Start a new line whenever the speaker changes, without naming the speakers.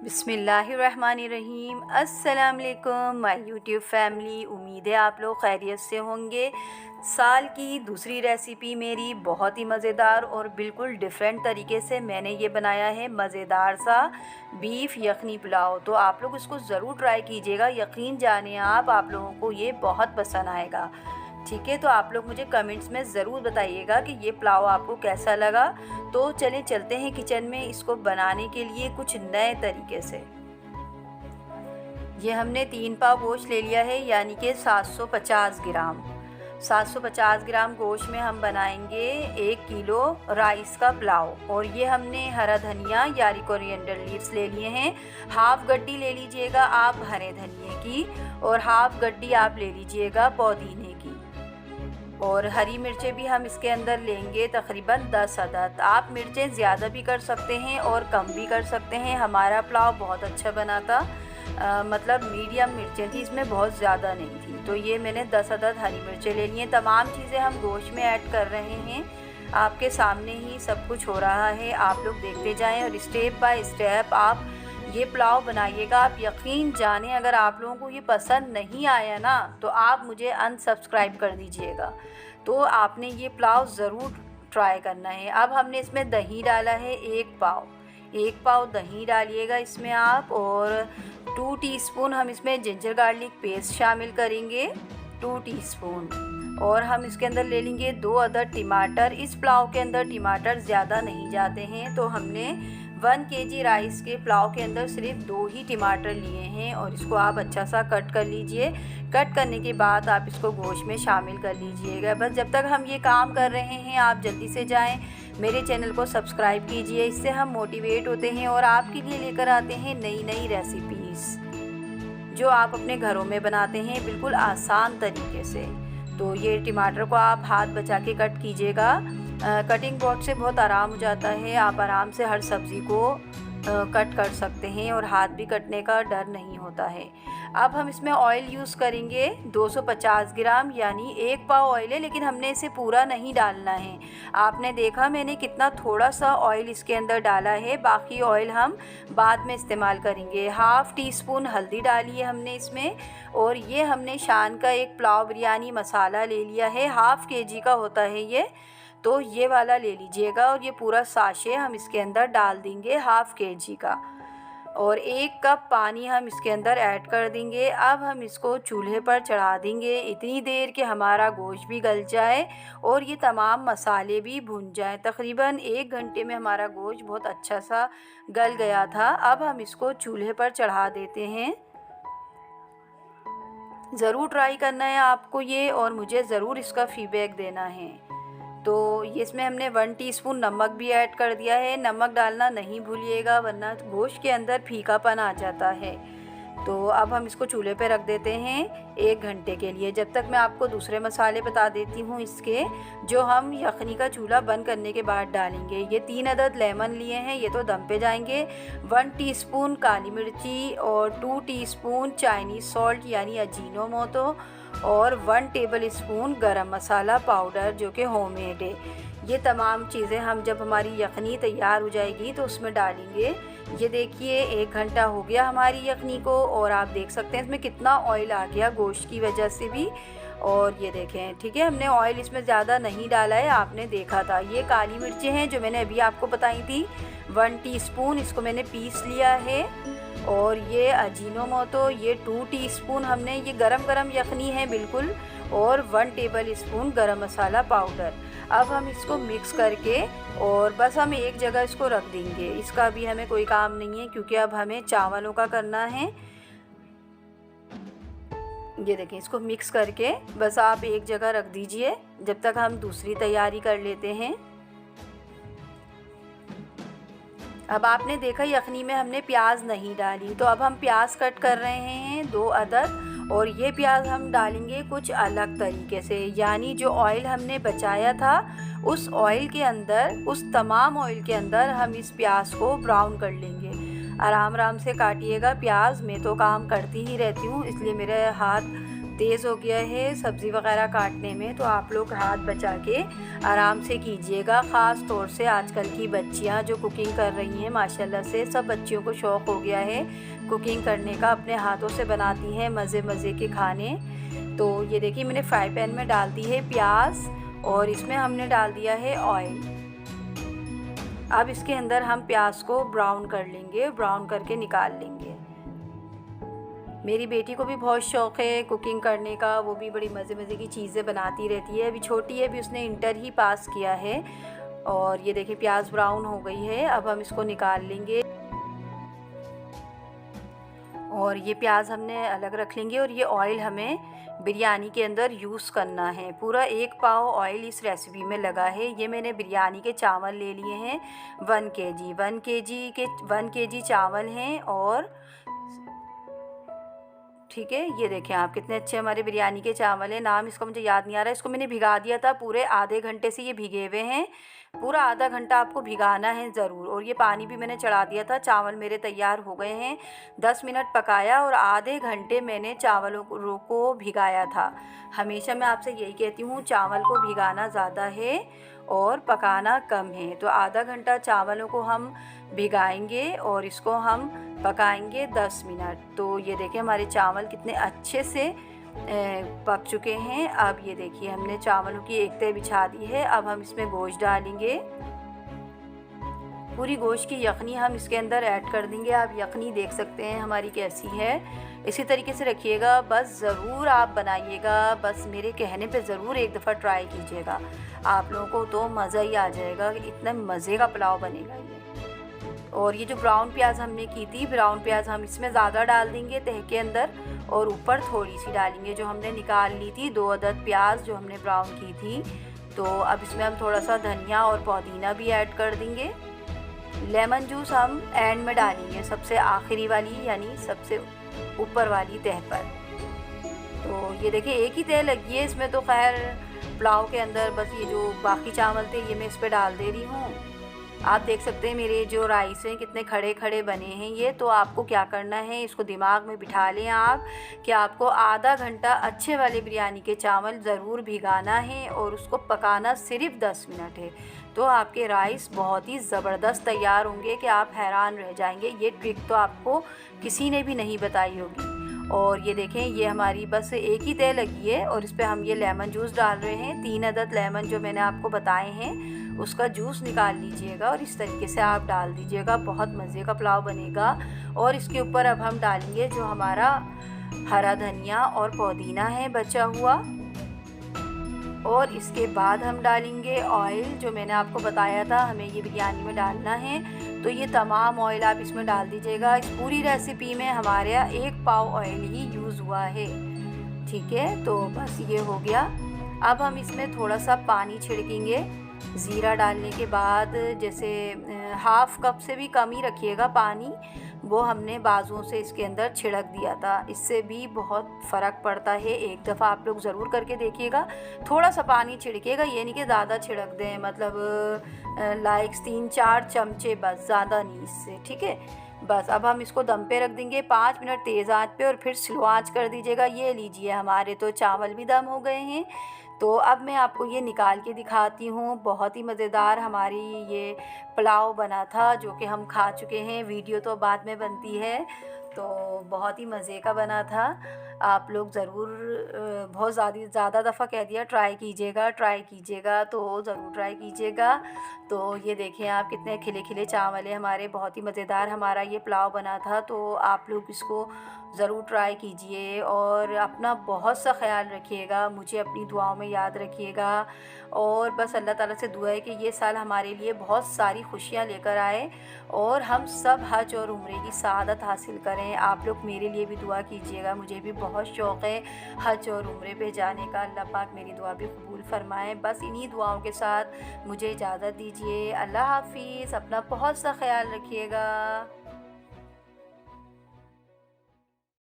बिस्मिल्लाहिर्रहमानिर्रहीम। अस्सलाम वालेकुम माय यूट्यूब फैमिली। उम्मीद है आप लोग खैरियत से होंगे। साल की दूसरी रेसिपी मेरी बहुत ही मज़ेदार और बिल्कुल डिफरेंट तरीके से मैंने ये बनाया है मज़ेदार सा बीफ यखनी पुलाव। तो आप लोग इसको ज़रूर ट्राई कीजिएगा, यकीन जाने आप लोगों को ये बहुत पसंद आएगा। ठीक है, तो आप लोग मुझे कमेंट्स में ज़रूर बताइएगा कि ये पुलाव आपको कैसा लगा। तो चलें चलते हैं किचन में इसको बनाने के लिए कुछ नए तरीके से। ये हमने 3 पाव गोश्त ले लिया है, यानी कि 750 ग्राम। 750 ग्राम गोश्त में हम बनाएंगे 1 किलो राइस का पुलाव। और ये हमने हरा धनिया यानी कोरिएंडर लीव्स ले लिए हैं। हाफ़ गड्डी ले लीजिएगा आप हरे धनिए की, और हाफ़ गड्डी आप ले लीजिएगा पुदीने की। और हरी मिर्चें भी हम इसके अंदर लेंगे तकरीबन 10 अदद। आप मिर्चें ज़्यादा भी कर सकते हैं और कम भी कर सकते हैं। हमारा पुलाव बहुत अच्छा बना था, मतलब मीडियम मिर्चें थी, इसमें बहुत ज़्यादा नहीं थी। तो ये मैंने 10 अदद हरी मिर्चें ले ली हैं। तमाम चीज़ें हम गोश्त में ऐड कर रहे हैं, आपके सामने ही सब कुछ हो रहा है, आप लोग देखते जाएँ और स्टेप बाय स्टेप आप ये पुलाव बनाइएगा। आप यकीन जाने अगर आप लोगों को ये पसंद नहीं आया ना तो आप मुझे अनसब्सक्राइब कर दीजिएगा। तो आपने ये पुलाव ज़रूर ट्राई करना है। अब हमने इसमें दही डाला है 1 पाव दही डालिएगा इसमें आप। और 2 टीस्पून हम इसमें जिंजर गार्लिक पेस्ट शामिल करेंगे, 2 टीस्पून। और हम इसके अंदर ले लेंगे 2 अदद टमाटर। इस पुलाव के अंदर टमाटर ज़्यादा नहीं जाते हैं, तो हमने 1 केजी राइस के पुलाव के अंदर सिर्फ 2 ही टमाटर लिए हैं। और इसको आप अच्छा सा कट कर लीजिए। कट करने के बाद आप इसको गोश्त में शामिल कर लीजिएगा। बस जब तक हम ये काम कर रहे हैं आप जल्दी से जाएं, मेरे चैनल को सब्सक्राइब कीजिए। इससे हम मोटिवेट होते हैं और आपके लिए लेकर आते हैं नई नई रेसिपीज़ जो आप अपने घरों में बनाते हैं बिल्कुल आसान तरीके से। तो ये टमाटर को आप हाथ बचा के कट कीजिएगा। कटिंग बोर्ड से बहुत आराम हो जाता है, आप आराम से हर सब्ज़ी को कट कर सकते हैं और हाथ भी कटने का डर नहीं होता है। अब हम इसमें ऑयल यूज़ करेंगे 250 ग्राम, यानी 1 पाव ऑयल है, लेकिन हमने इसे पूरा नहीं डालना है। आपने देखा मैंने कितना थोड़ा सा ऑयल इसके अंदर डाला है, बाकी ऑयल हम बाद में इस्तेमाल करेंगे। हाफ़ टी स्पून हल्दी डाली है हमने इसमें। और ये हमने शान का एक पुलाव बिरयानी मसाला ले लिया है, हाफ़ केजी का होता है ये, तो ये वाला ले लीजिएगा। और ये पूरा साशे हम इसके अंदर डाल देंगे हाफ़ केजी का। और 1 कप पानी हम इसके अंदर ऐड कर देंगे। अब हम इसको चूल्हे पर चढ़ा देंगे इतनी देर कि हमारा गोश्त भी गल जाए और ये तमाम मसाले भी भुन जाएं। तकरीबन 1 घंटे में हमारा गोश्त बहुत अच्छा सा गल गया था। अब हम इसको चूल्हे पर चढ़ा देते हैं। ज़रूर ट्राई करना है आपको ये, और मुझे ज़रूर इसका फीडबैक देना है। तो ये इसमें हमने 1 टीस्पून नमक भी ऐड कर दिया है। नमक डालना नहीं भूलिएगा वरना गोश्त के अंदर फीकापन आ जाता है। तो अब हम इसको चूल्हे पे रख देते हैं 1 घंटे के लिए। जब तक मैं आपको दूसरे मसाले बता देती हूँ इसके, जो हम यखनी का चूल्हा बंद करने के बाद डालेंगे। ये 3 अदद लेमन लिए हैं, ये तो दम पे जाएंगे। 1 टीस्पून काली मिर्ची और 2 टीस्पून चाइनीज़ सॉल्ट यानी अजीनोमोटो, और 1 टेबल स्पून गरम मसाला पाउडर जो कि होममेड है। ये तमाम चीज़ें हम जब हमारी यखनी तैयार हो जाएगी तो उसमें डालेंगे। ये देखिए 1 घंटा हो गया हमारी यखनी को, और आप देख सकते हैं इसमें कितना ऑयल आ गया गोश्त की वजह से भी। और ये देखें, ठीक है, हमने ऑयल इसमें ज़्यादा नहीं डाला है, आपने देखा था। ये काली मिर्चें हैं जो मैंने अभी आपको बताई थी, 1 टीस्पून, इसको मैंने पीस लिया है। और ये अजीनोमोटो, ये 2 टीस्पून हमने, ये गरम यखनी है बिल्कुल। और 1 टेबल स्पून गरम मसाला पाउडर। अब हम इसको मिक्स करके और बस हम एक जगह इसको रख देंगे। इसका भी हमें कोई काम नहीं है क्योंकि अब हमें चावलों का करना है। ये देखें, इसको मिक्स करके बस आप एक जगह रख दीजिए जब तक हम दूसरी तैयारी कर लेते हैं। अब आपने देखा यखनी में हमने प्याज नहीं डाली, तो अब हम प्याज कट कर रहे हैं 2 अदद। और ये प्याज हम डालेंगे कुछ अलग तरीके से, यानी जो ऑयल हमने बचाया था उस ऑयल के अंदर, उस तमाम ऑयल के अंदर हम इस प्याज को ब्राउन कर लेंगे। आराम आराम से काटिएगा प्याज, मैं तो काम करती ही रहती हूँ इसलिए मेरे हाथ तेज़ हो गया है सब्ज़ी वगैरह काटने में, तो आप लोग हाथ बचा के आराम से कीजिएगा। ख़ास तौर से आजकल की बच्चियां जो कुकिंग कर रही हैं, माशाल्लाह से सब बच्चियों को शौक़ हो गया है कुकिंग करने का, अपने हाथों से बनाती हैं मज़े मज़े के खाने। तो ये देखिए मैंने फ्राई पैन में डाल दी है प्याज और इसमें हमने डाल दिया है ऑयल। अब इसके अंदर हम प्याज को ब्राउन कर लेंगे, ब्राउन करके निकाल लेंगे। मेरी बेटी को भी बहुत शौक़ है कुकिंग करने का, वो भी बड़ी मज़े मज़े की चीज़ें बनाती रहती है। अभी छोटी है, अभी उसने इंटर ही पास किया है। और ये देखिए प्याज ब्राउन हो गई है, अब हम इसको निकाल लेंगे और ये प्याज हमने अलग रख लेंगे। और ये ऑयल हमें बिरयानी के अंदर यूज़ करना है। पूरा 1 पाव ऑयल इस रेसिपी में लगा है। ये मैंने बिरयानी के चावल ले लिए हैं 1 केजी। 1 केजी चावल हैं और ठीक है, ये देखें आप कितने अच्छे हमारे बिरयानी के चावल हैं। नाम इसका मुझे याद नहीं आ रहा है। इसको मैंने भिगा दिया था, पूरे आधे घंटे से ये भीगे हुए हैं। पूरा आधा घंटा आपको भिगाना है ज़रूर। और ये पानी भी मैंने चढ़ा दिया था। चावल मेरे तैयार हो गए हैं। 10 मिनट पकाया और आधे घंटे मैंने चावलों को भिगाया था। हमेशा मैं आपसे यही कहती हूँ, चावल को भिगाना ज़्यादा है और पकाना कम है। तो आधा घंटा चावलों को हम भिगाएंगे और इसको हम पकाएंगे 10 मिनट। तो ये देखिए हमारे चावल कितने अच्छे से पक चुके हैं। अब ये देखिए हमने चावलों की एक तह बिछा दी है। अब हम इसमें गोश्त डालेंगे, पूरी गोश्त की यखनी हम इसके अंदर ऐड कर देंगे। आप यखनी देख सकते हैं हमारी कैसी है। इसी तरीके से रखिएगा, बस ज़रूर आप बनाइएगा, बस मेरे कहने पे ज़रूर एक दफ़ा ट्राई कीजिएगा। आप लोगों को तो मज़ा ही आ जाएगा, इतना मज़े का पुलाव बनेगा ये। और ये जो ब्राउन प्याज हमने की थी, ब्राउन प्याज हम इसमें ज़्यादा डाल देंगे तह के अंदर और ऊपर थोड़ी सी डालेंगे। जो हमने निकाल ली थी 2 अदद प्याज जो हमने ब्राउन की थी। तो अब इसमें हम थोड़ा सा धनिया और पुदीना भी ऐड कर देंगे। लेमन जूस हम एंड में डालेंगे, सबसे आखिरी वाली यानी सबसे ऊपर वाली तह पर। तो ये देखिए एक ही तह लगी है इसमें, तो खैर पुलाव के अंदर बस ये जो बाकी चावल थे ये मैं इस पर डाल दे रही हूँ। आप देख सकते हैं मेरे जो राइस हैं कितने खड़े खड़े बने हैं ये। तो आपको क्या करना है, इसको दिमाग में बिठा लें आप कि आपको आधा घंटा अच्छे वाले बिरयानी के चावल ज़रूर भिगाना है और उसको पकाना सिर्फ 10 मिनट है। तो आपके राइस बहुत ही ज़बरदस्त तैयार होंगे कि आप हैरान रह जाएंगे। ये ट्रिक तो आपको किसी ने भी नहीं बताई होगी। और ये देखें ये हमारी बस एक ही तह लगी है और इस पर हम ये लेमन जूस डाल रहे हैं। 3 अदद लेमन जो मैंने आपको बताए हैं उसका जूस निकाल लीजिएगा और इस तरीके से आप डाल दीजिएगा, बहुत मज़े का पुलाव बनेगा। और इसके ऊपर अब हम डालेंगे जो हमारा हरा धनिया और पुदीना है बचा हुआ। और इसके बाद हम डालेंगे ऑयल, जो मैंने आपको बताया था हमें ये बिरयानी में डालना है। तो ये तमाम ऑयल आप इसमें डाल दीजिएगा। इस पूरी रेसिपी में हमारे यहाँ 1 पाव ऑयल ही यूज़ हुआ है। ठीक है, तो बस ये हो गया। अब हम इसमें थोड़ा सा पानी छिड़केंगे। ज़ीरा डालने के बाद जैसे 1/2 कप से भी कम ही रखिएगा पानी, वो हमने बाजुओं से इसके अंदर छिड़क दिया था। इससे भी बहुत फ़र्क पड़ता है। एक दफ़ा आप लोग ज़रूर करके देखिएगा। थोड़ा सा पानी छिड़केगा, ये नहीं कि ज़्यादा छिड़क दें, मतलब लाइक 3-4 चमचे बस, ज़्यादा नहीं इससे। ठीक है, बस अब हम इसको दम पे रख देंगे 5 मिनट तेज़ आंच पे और फिर स्लो आंच कर दीजिएगा। ये लीजिए हमारे तो चावल भी दम हो गए हैं। तो अब मैं आपको ये निकाल के दिखाती हूँ। बहुत ही मज़ेदार हमारी ये पुलाव बना था जो कि हम खा चुके हैं। वीडियो तो बाद में बनती है। तो बहुत ही मज़े का बना था। आप लोग ज़रूर बहुत ज़्यादा दफ़ा कह दिया ट्राई कीजिएगा, तो ज़रूर ट्राई कीजिएगा। तो ये देखें आप कितने खिले खिले चावल है हमारे, बहुत ही मज़ेदार हमारा ये पुलाव बना था। तो आप लोग इसको ज़रूर ट्राई कीजिए और अपना बहुत सा ख्याल रखिएगा, मुझे अपनी दुआओं में याद रखिएगा। और बस अल्लाह ताला से दुआ है कि ये साल हमारे लिए बहुत सारी खुशियाँ लेकर आए और हम सब हज और उम्रे की सआदत हासिल करें। आप लोग मेरे लिए भी दुआ कीजिएगा, मुझे भी बहुत शौक़ है हज और उम्रे पे जाने का। अल्लाह पाक मेरी दुआ भी कबूल फ़रमाए। बस इन्हीं दुआओं के साथ मुझे इजाज़त दीजिए। अल्लाह हाफ़िज़, अपना बहुत सा ख्याल रखिएगा।